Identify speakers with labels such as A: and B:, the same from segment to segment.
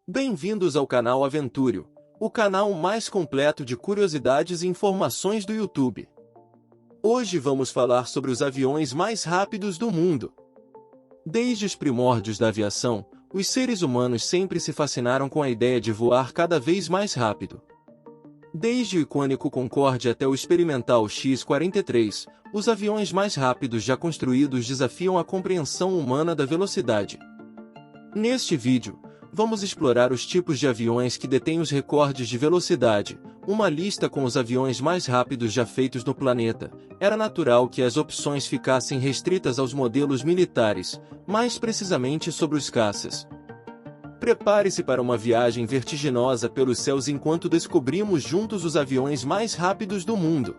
A: Bem-vindos ao canal Aventurio, o canal mais completo de curiosidades e informações do YouTube. Hoje vamos falar sobre os aviões mais rápidos do mundo. Desde os primórdios da aviação, os seres humanos sempre se fascinaram com a ideia de voar cada vez mais rápido. Desde o icônico Concorde até o experimental X-43, os aviões mais rápidos já construídos desafiam a compreensão humana da velocidade. Neste vídeo, vamos explorar os tipos de aviões que detêm os recordes de velocidade, uma lista com os aviões mais rápidos já feitos no planeta. Era natural que as opções ficassem restritas aos modelos militares, mais precisamente sobre os caças. Prepare-se para uma viagem vertiginosa pelos céus enquanto descobrimos juntos os aviões mais rápidos do mundo.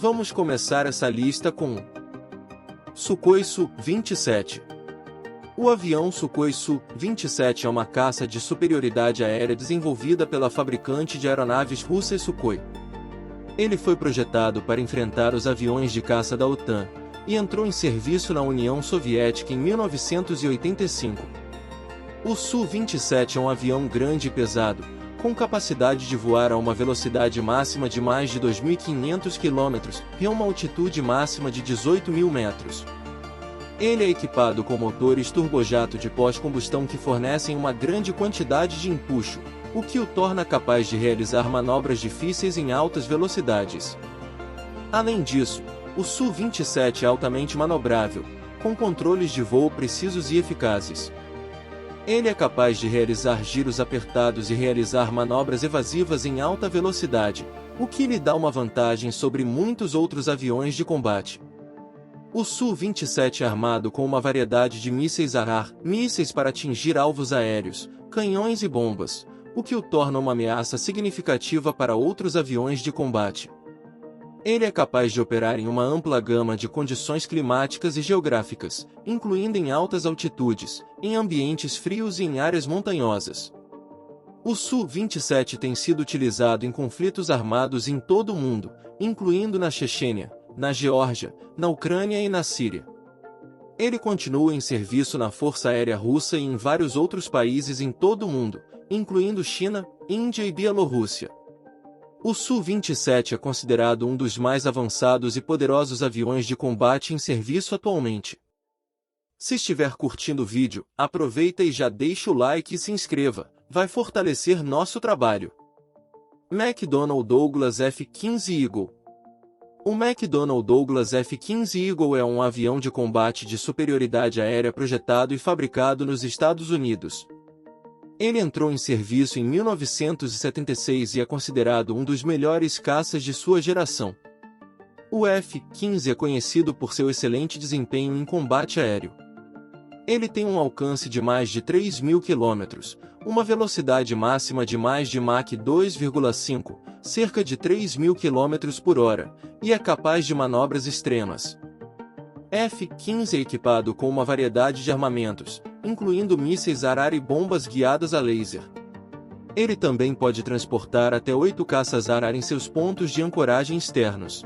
A: Vamos começar essa lista com Sukhoi Su-27. O avião Sukhoi Su-27 é uma caça de superioridade aérea desenvolvida pela fabricante de aeronaves russa Sukhoi. Ele foi projetado para enfrentar os aviões de caça da OTAN e entrou em serviço na União Soviética em 1985. O Su-27 é um avião grande e pesado, com capacidade de voar a uma velocidade máxima de mais de 2.500 km e a uma altitude máxima de 18.000 metros. Ele é equipado com motores turbojato de pós-combustão que fornecem uma grande quantidade de empuxo, o que o torna capaz de realizar manobras difíceis em altas velocidades. Além disso, o Su-27 é altamente manobrável, com controles de voo precisos e eficazes. Ele é capaz de realizar giros apertados e realizar manobras evasivas em alta velocidade, o que lhe dá uma vantagem sobre muitos outros aviões de combate. O Su-27 é armado com uma variedade de mísseis a ar, mísseis para atingir alvos aéreos, canhões e bombas, o que o torna uma ameaça significativa para outros aviões de combate. Ele é capaz de operar em uma ampla gama de condições climáticas e geográficas, incluindo em altas altitudes, em ambientes frios e em áreas montanhosas. O Su-27 tem sido utilizado em conflitos armados em todo o mundo, incluindo na Chechênia, na Geórgia, na Ucrânia e na Síria. Ele continua em serviço na Força Aérea Russa e em vários outros países em todo o mundo, incluindo China, Índia e Bielorrússia. O Su-27 é considerado um dos mais avançados e poderosos aviões de combate em serviço atualmente. Se estiver curtindo o vídeo, aproveita e já deixa o like e se inscreva, vai fortalecer nosso trabalho. McDonnell Douglas F-15 Eagle. O McDonnell Douglas F-15 Eagle é um avião de combate de superioridade aérea projetado e fabricado nos Estados Unidos. Ele entrou em serviço em 1976 e é considerado um dos melhores caças de sua geração. O F-15 é conhecido por seu excelente desempenho em combate aéreo. Ele tem um alcance de mais de 3.000 km, uma velocidade máxima de mais de Mach 2,5, cerca de 3.000 km por hora, e é capaz de manobras extremas. F-15 é equipado com uma variedade de armamentos, incluindo mísseis a ar e bombas guiadas a laser. Ele também pode transportar até 8 caças a ar em seus pontos de ancoragem externos.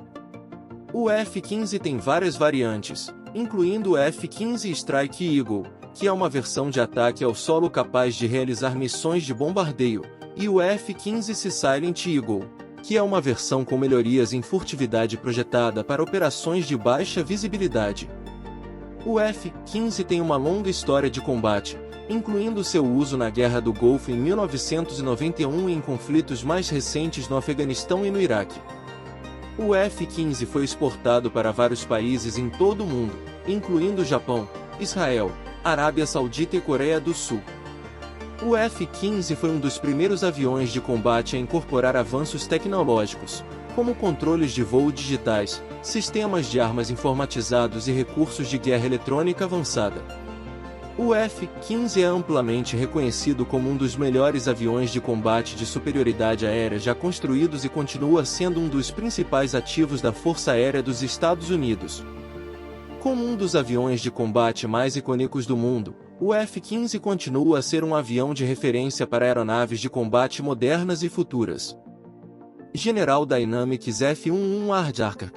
A: O F-15 tem várias variantes, incluindo o F-15 Strike Eagle, que é uma versão de ataque ao solo capaz de realizar missões de bombardeio, e o F-15 Sea Silent Eagle, que é uma versão com melhorias em furtividade projetada para operações de baixa visibilidade. O F-15 tem uma longa história de combate, incluindo seu uso na Guerra do Golfo em 1991 e em conflitos mais recentes no Afeganistão e no Iraque. O F-15 foi exportado para vários países em todo o mundo, incluindo Japão, Israel, Arábia Saudita e Coreia do Sul. O F-15 foi um dos primeiros aviões de combate a incorporar avanços tecnológicos, como controles de voo digitais, sistemas de armas informatizados e recursos de guerra eletrônica avançada. O F-15 é amplamente reconhecido como um dos melhores aviões de combate de superioridade aérea já construídos e continua sendo um dos principais ativos da Força Aérea dos Estados Unidos. Como um dos aviões de combate mais icônicos do mundo, o F-15 continua a ser um avião de referência para aeronaves de combate modernas e futuras. General Dynamics F-11 Aircraft.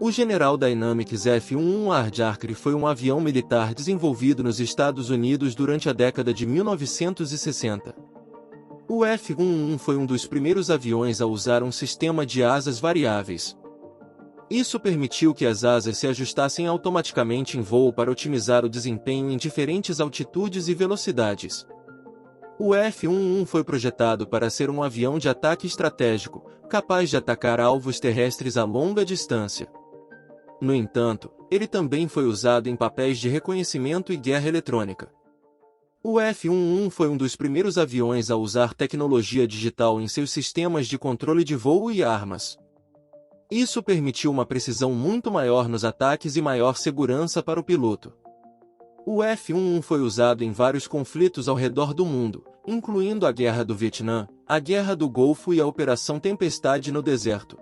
A: O General Dynamics F-11 Aircraft foi um avião militar desenvolvido nos Estados Unidos durante a década de 1960. O F-11 foi um dos primeiros aviões a usar um sistema de asas variáveis. Isso permitiu que as asas se ajustassem automaticamente em voo para otimizar o desempenho em diferentes altitudes e velocidades. O F-11 foi projetado para ser um avião de ataque estratégico, capaz de atacar alvos terrestres a longa distância. No entanto, ele também foi usado em papéis de reconhecimento e guerra eletrônica. O F-11 foi um dos primeiros aviões a usar tecnologia digital em seus sistemas de controle de voo e armas. Isso permitiu uma precisão muito maior nos ataques e maior segurança para o piloto. O F-11 foi usado em vários conflitos ao redor do mundo, incluindo a Guerra do Vietnã, a Guerra do Golfo e a Operação Tempestade no deserto.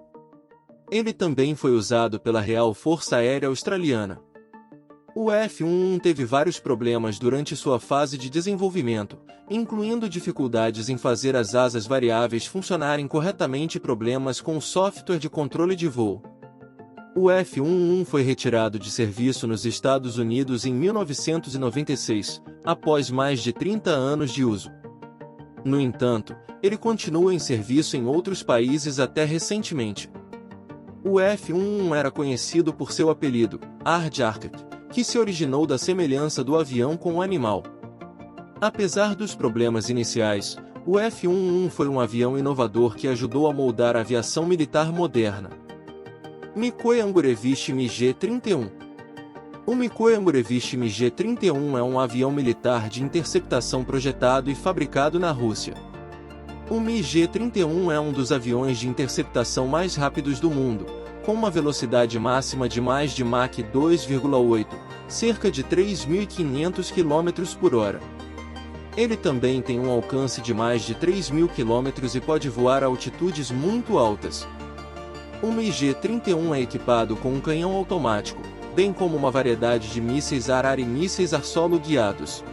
A: Ele também foi usado pela Real Força Aérea Australiana. O F-11 teve vários problemas durante sua fase de desenvolvimento, incluindo dificuldades em fazer as asas variáveis funcionarem corretamente e problemas com o software de controle de voo. O F-11 foi retirado de serviço nos Estados Unidos em 1996, após mais de 30 anos de uso. No entanto, ele continua em serviço em outros países até recentemente. O F-11 era conhecido por seu apelido, Aircraft, que se originou da semelhança do avião com o animal. Apesar dos problemas iniciais, o F-11 foi um avião inovador que ajudou a moldar a aviação militar moderna. Mikoyan Gurevich MiG-31. O Mikoyan Gurevich MiG-31 é um avião militar de interceptação projetado e fabricado na Rússia. O MiG-31 é um dos aviões de interceptação mais rápidos do mundo, com uma velocidade máxima de mais de Mach 2,8, cerca de 3.500 km por hora. Ele também tem um alcance de mais de 3.000 km e pode voar a altitudes muito altas. O MiG-31 é equipado com um canhão automático, bem como uma variedade de mísseis ar-ar e mísseis ar-solo guiados.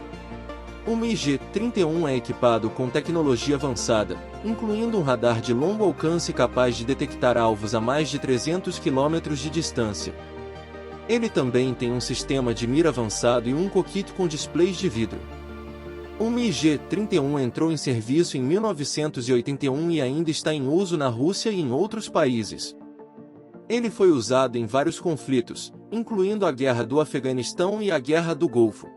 A: O MiG-31 é equipado com tecnologia avançada, incluindo um radar de longo alcance capaz de detectar alvos a mais de 300 km de distância. Ele também tem um sistema de mira avançado e um cockpit com displays de vidro. O MiG-31 entrou em serviço em 1981 e ainda está em uso na Rússia e em outros países. Ele foi usado em vários conflitos, incluindo a Guerra do Afeganistão e a Guerra do Golfo.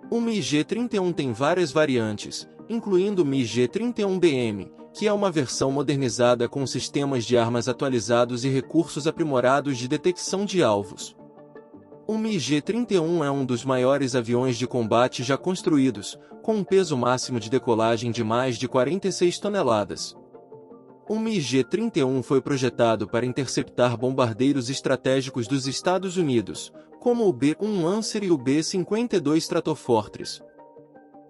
A: O MiG-31 tem várias variantes, incluindo o MiG-31BM, que é uma versão modernizada com sistemas de armas atualizados e recursos aprimorados de detecção de alvos. O MiG-31 é um dos maiores aviões de combate já construídos, com um peso máximo de decolagem de mais de 46 toneladas. O MiG-31 foi projetado para interceptar bombardeiros estratégicos dos Estados Unidos, como o B-1 Lancer e o B-52 Stratofortress.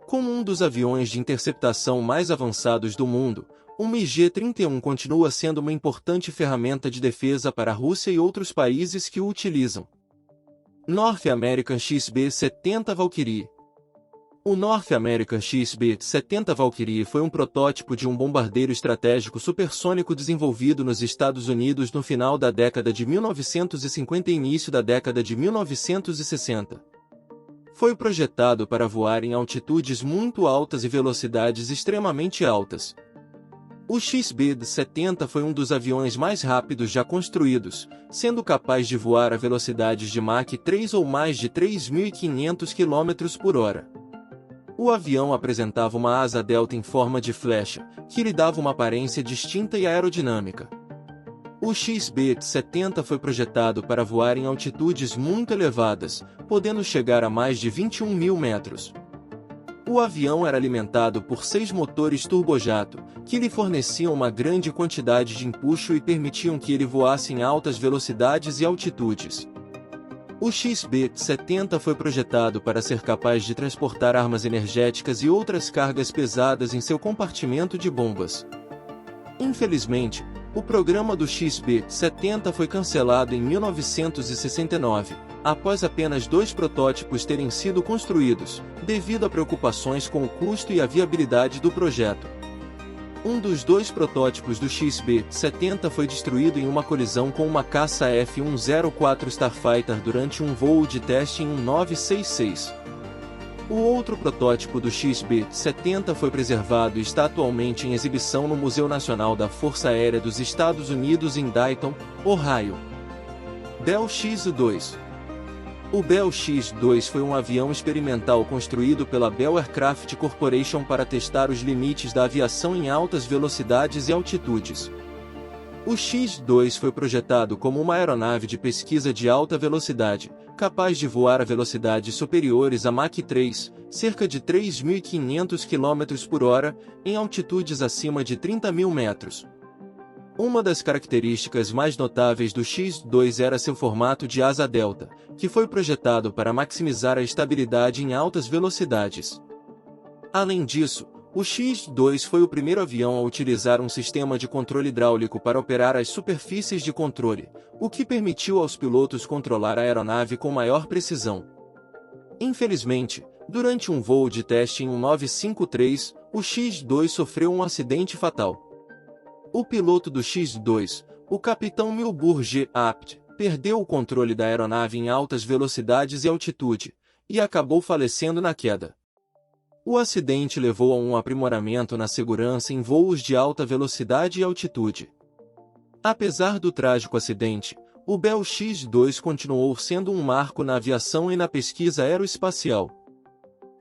A: Como um dos aviões de interceptação mais avançados do mundo, o MiG-31 continua sendo uma importante ferramenta de defesa para a Rússia e outros países que o utilizam. North American XB-70 Valkyrie. O North American XB-70 Valkyrie foi um protótipo de um bombardeiro estratégico supersônico desenvolvido nos Estados Unidos no final da década de 1950 e início da década de 1960. Foi projetado para voar em altitudes muito altas e velocidades extremamente altas. O XB-70 foi um dos aviões mais rápidos já construídos, sendo capaz de voar a velocidades de Mach 3 ou mais de 3.500 km por hora. O avião apresentava uma asa delta em forma de flecha, que lhe dava uma aparência distinta e aerodinâmica. O XB-70 foi projetado para voar em altitudes muito elevadas, podendo chegar a mais de 21.000 metros. O avião era alimentado por 6 motores turbojato, que lhe forneciam uma grande quantidade de empuxo e permitiam que ele voasse em altas velocidades e altitudes. O XB-70 foi projetado para ser capaz de transportar armas energéticas e outras cargas pesadas em seu compartimento de bombas. Infelizmente, o programa do XB-70 foi cancelado em 1969, após apenas 2 protótipos terem sido construídos, devido a preocupações com o custo e a viabilidade do projeto. Um dos dois protótipos do XB-70 foi destruído em uma colisão com uma caça F-104 Starfighter durante um voo de teste em 1966. O outro protótipo do XB-70 foi preservado e está atualmente em exibição no Museu Nacional da Força Aérea dos Estados Unidos em Dayton, Ohio. Bell X-2. O Bell X-2 foi um avião experimental construído pela Bell Aircraft Corporation para testar os limites da aviação em altas velocidades e altitudes. O X-2 foi projetado como uma aeronave de pesquisa de alta velocidade, capaz de voar a velocidades superiores a Mach 3, cerca de 3.500 km/h, em altitudes acima de 30.000 metros. Uma das características mais notáveis do X-2 era seu formato de asa delta, que foi projetado para maximizar a estabilidade em altas velocidades. Além disso, o X-2 foi o primeiro avião a utilizar um sistema de controle hidráulico para operar as superfícies de controle, o que permitiu aos pilotos controlar a aeronave com maior precisão. Infelizmente, durante um voo de teste em 1953, o X-2 sofreu um acidente fatal. O piloto do X-2, o capitão Milburn G. Apt, perdeu o controle da aeronave em altas velocidades e altitude, e acabou falecendo na queda. O acidente levou a um aprimoramento na segurança em voos de alta velocidade e altitude. Apesar do trágico acidente, o Bell X-2 continuou sendo um marco na aviação e na pesquisa aeroespacial.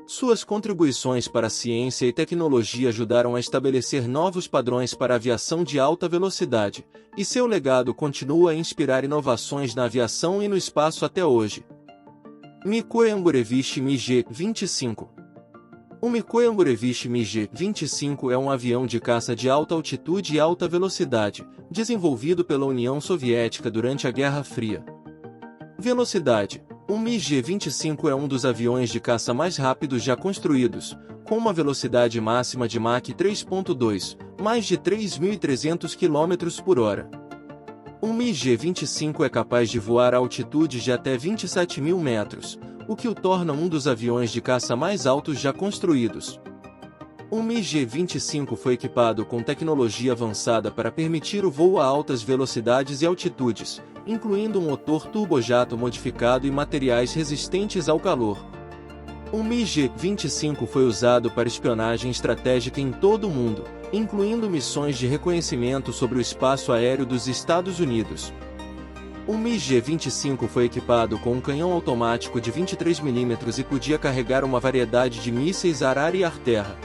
A: Suas contribuições para a ciência e tecnologia ajudaram a estabelecer novos padrões para a aviação de alta velocidade, e seu legado continua a inspirar inovações na aviação e no espaço até hoje. Mikoyan Gurevich MiG-25. O Mikoyan Gurevich MiG-25 é um avião de caça de alta altitude e alta velocidade, desenvolvido pela União Soviética durante a Guerra Fria. Velocidade. O MiG-25 é um dos aviões de caça mais rápidos já construídos, com uma velocidade máxima de Mach 3.2, mais de 3.300 km/h. O MiG-25 é capaz de voar a altitudes de até 27.000 metros, o que o torna um dos aviões de caça mais altos já construídos. O MiG-25 foi equipado com tecnologia avançada para permitir o voo a altas velocidades e altitudes, incluindo um motor turbojato modificado e materiais resistentes ao calor. O MiG-25 foi usado para espionagem estratégica em todo o mundo, incluindo missões de reconhecimento sobre o espaço aéreo dos Estados Unidos. O MiG-25 foi equipado com um canhão automático de 23 mm e podia carregar uma variedade de mísseis ar-ar e ar-terra.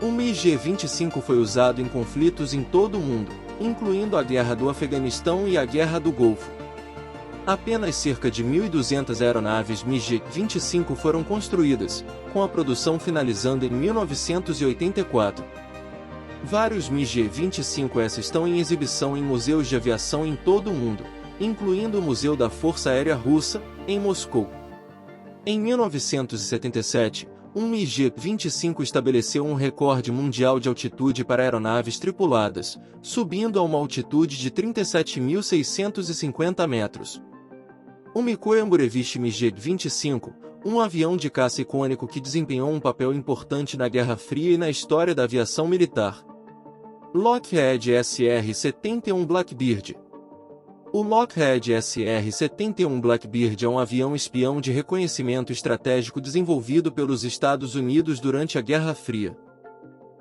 A: O MiG-25 foi usado em conflitos em todo o mundo, incluindo a Guerra do Afeganistão e a Guerra do Golfo. Apenas cerca de 1.200 aeronaves MiG-25 foram construídas, com a produção finalizando em 1984. Vários MiG-25S estão em exibição em museus de aviação em todo o mundo, incluindo o Museu da Força Aérea Russa, em Moscou. Em 1977, um MiG-25 estabeleceu um recorde mundial de altitude para aeronaves tripuladas, subindo a uma altitude de 37.650 metros. O Mikoyan Gurevich MiG-25, um avião de caça icônico que desempenhou um papel importante na Guerra Fria e na história da aviação militar. Lockheed SR-71 Blackbird. O Lockheed SR-71 Blackbird é um avião espião de reconhecimento estratégico desenvolvido pelos Estados Unidos durante a Guerra Fria.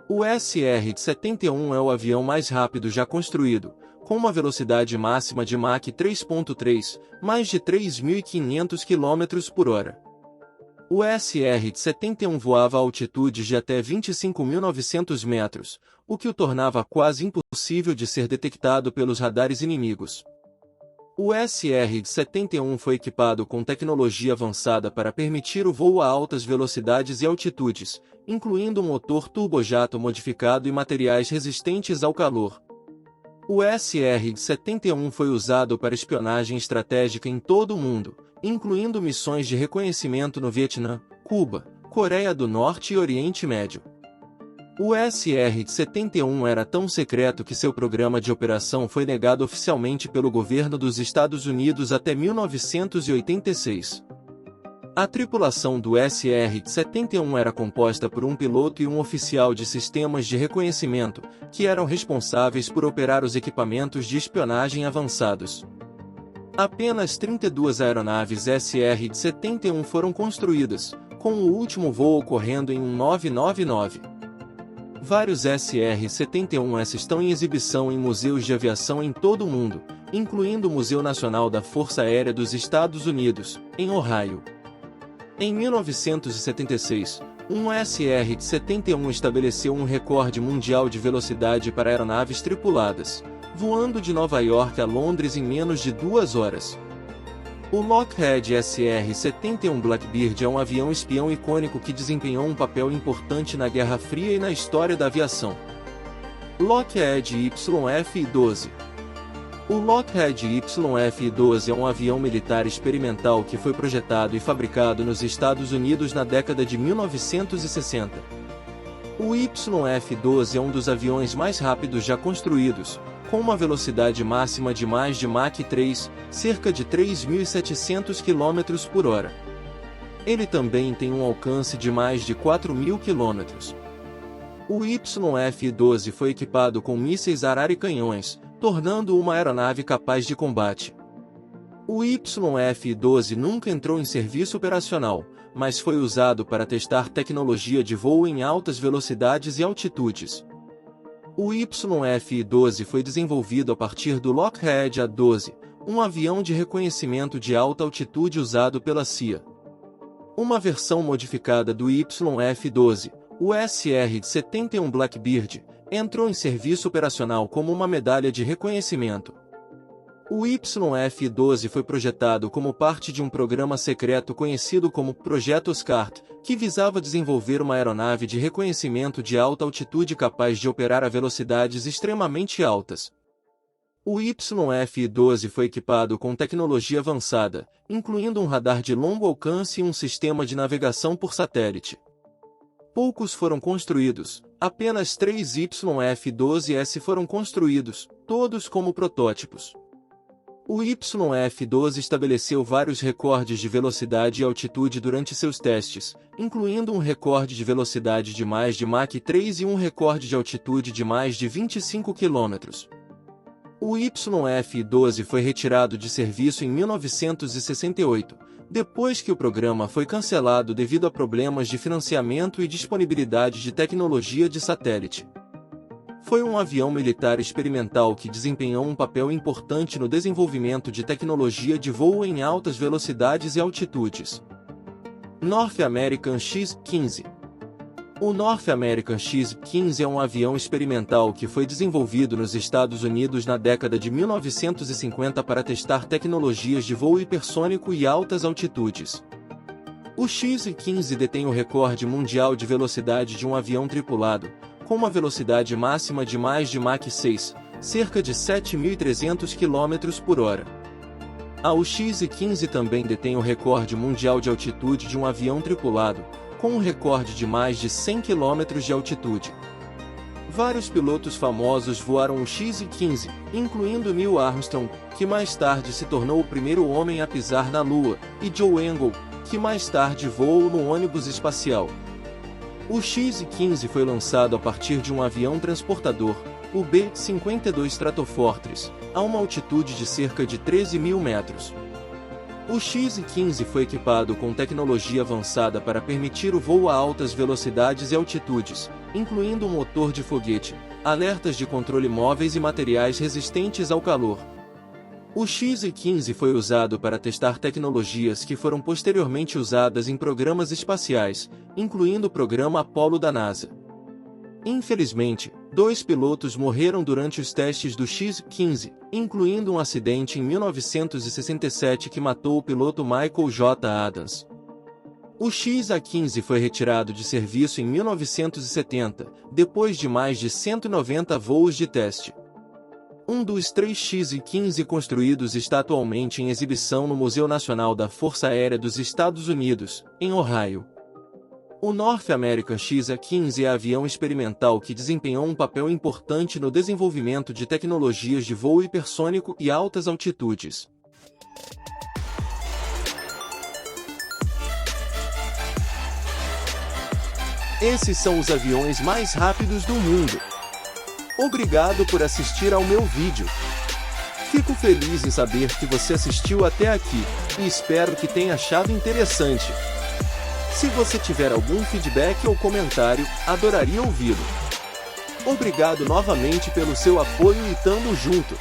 A: O SR-71 é o avião mais rápido já construído, com uma velocidade máxima de Mach 3.3, mais de 3.500 km/h. O SR-71 voava a altitudes de até 25.900 metros, o que o tornava quase impossível de ser detectado pelos radares inimigos. O SR-71 foi equipado com tecnologia avançada para permitir o voo a altas velocidades e altitudes, incluindo um motor turbojato modificado e materiais resistentes ao calor. O SR-71 foi usado para espionagem estratégica em todo o mundo, incluindo missões de reconhecimento no Vietnã, Cuba, Coreia do Norte e Oriente Médio. O SR-71 era tão secreto que seu programa de operação foi negado oficialmente pelo governo dos Estados Unidos até 1986. A tripulação do SR-71 era composta por um piloto e um oficial de sistemas de reconhecimento, que eram responsáveis por operar os equipamentos de espionagem avançados. Apenas 32 aeronaves SR-71 foram construídas, com o último voo ocorrendo em 1999. Vários SR-71S estão em exibição em museus de aviação em todo o mundo, incluindo o Museu Nacional da Força Aérea dos Estados Unidos, em Ohio. Em 1976, um SR-71 estabeleceu um recorde mundial de velocidade para aeronaves tripuladas, voando de Nova York a Londres em menos de 2 horas. O Lockheed SR-71 Blackbird é um avião espião icônico que desempenhou um papel importante na Guerra Fria e na história da aviação. Lockheed YF-12. O Lockheed YF-12 é um avião militar experimental que foi projetado e fabricado nos Estados Unidos na década de 1960. O YF-12 é um dos aviões mais rápidos já construídos, com uma velocidade máxima de mais de Mach 3, cerca de 3.700 km por hora. Ele também tem um alcance de mais de 4.000 km. O YF-12 foi equipado com mísseis Arara e canhões, tornando-o uma aeronave capaz de combate. O YF-12 nunca entrou em serviço operacional, mas foi usado para testar tecnologia de voo em altas velocidades e altitudes. O YF-12 foi desenvolvido a partir do Lockheed A-12, um avião de reconhecimento de alta altitude usado pela CIA. Uma versão modificada do YF-12, o SR-71 Blackbird, entrou em serviço operacional como uma medalha de reconhecimento. O YF-12 foi projetado como parte de um programa secreto conhecido como Projeto SCART, que visava desenvolver uma aeronave de reconhecimento de alta altitude capaz de operar a velocidades extremamente altas. O YF-12 foi equipado com tecnologia avançada, incluindo um radar de longo alcance e um sistema de navegação por satélite. Poucos foram construídos, apenas 3 YF-12S foram construídos, todos como protótipos. O YF-12 estabeleceu vários recordes de velocidade e altitude durante seus testes, incluindo um recorde de velocidade de mais de Mach 3 e um recorde de altitude de mais de 25 km. O YF-12 foi retirado de serviço em 1968, depois que o programa foi cancelado devido a problemas de financiamento e disponibilidade de tecnologia de satélite. Foi um avião militar experimental que desempenhou um papel importante no desenvolvimento de tecnologia de voo em altas velocidades e altitudes. North American X-15. O North American X-15 é um avião experimental que foi desenvolvido nos Estados Unidos na década de 1950 para testar tecnologias de voo hipersônico e altas altitudes. O X-15 detém o recorde mundial de velocidade de um avião tripulado, com uma velocidade máxima de mais de Mach 6, cerca de 7.300 km por hora. O X-15 também detém o recorde mundial de altitude de um avião tripulado, com um recorde de mais de 100 km de altitude. Vários pilotos famosos voaram o X-15, incluindo Neil Armstrong, que mais tarde se tornou o primeiro homem a pisar na Lua, e Joe Engle, que mais tarde voou no ônibus espacial. O X-15 foi lançado a partir de um avião transportador, o B-52 Stratofortress, a uma altitude de cerca de 13.000 metros. O X-15 foi equipado com tecnologia avançada para permitir o voo a altas velocidades e altitudes, incluindo um motor de foguete, alertas de controle móveis e materiais resistentes ao calor. O X-15 foi usado para testar tecnologias que foram posteriormente usadas em programas espaciais, incluindo o programa Apollo da NASA. Infelizmente, 2 pilotos morreram durante os testes do X-15, incluindo um acidente em 1967 que matou o piloto Michael J. Adams. O X-15 foi retirado de serviço em 1970, depois de mais de 190 voos de teste. Um dos 3 X-15 construídos está atualmente em exibição no Museu Nacional da Força Aérea dos Estados Unidos, em Ohio. O North American X-15 é avião experimental que desempenhou um papel importante no desenvolvimento de tecnologias de voo hipersônico e altas altitudes. Esses são os aviões mais rápidos do mundo. Obrigado por assistir ao meu vídeo. Fico feliz em saber que você assistiu até aqui, e espero que tenha achado interessante. Se você tiver algum feedback ou comentário, adoraria ouvi-lo. Obrigado novamente pelo seu apoio e tamo junto!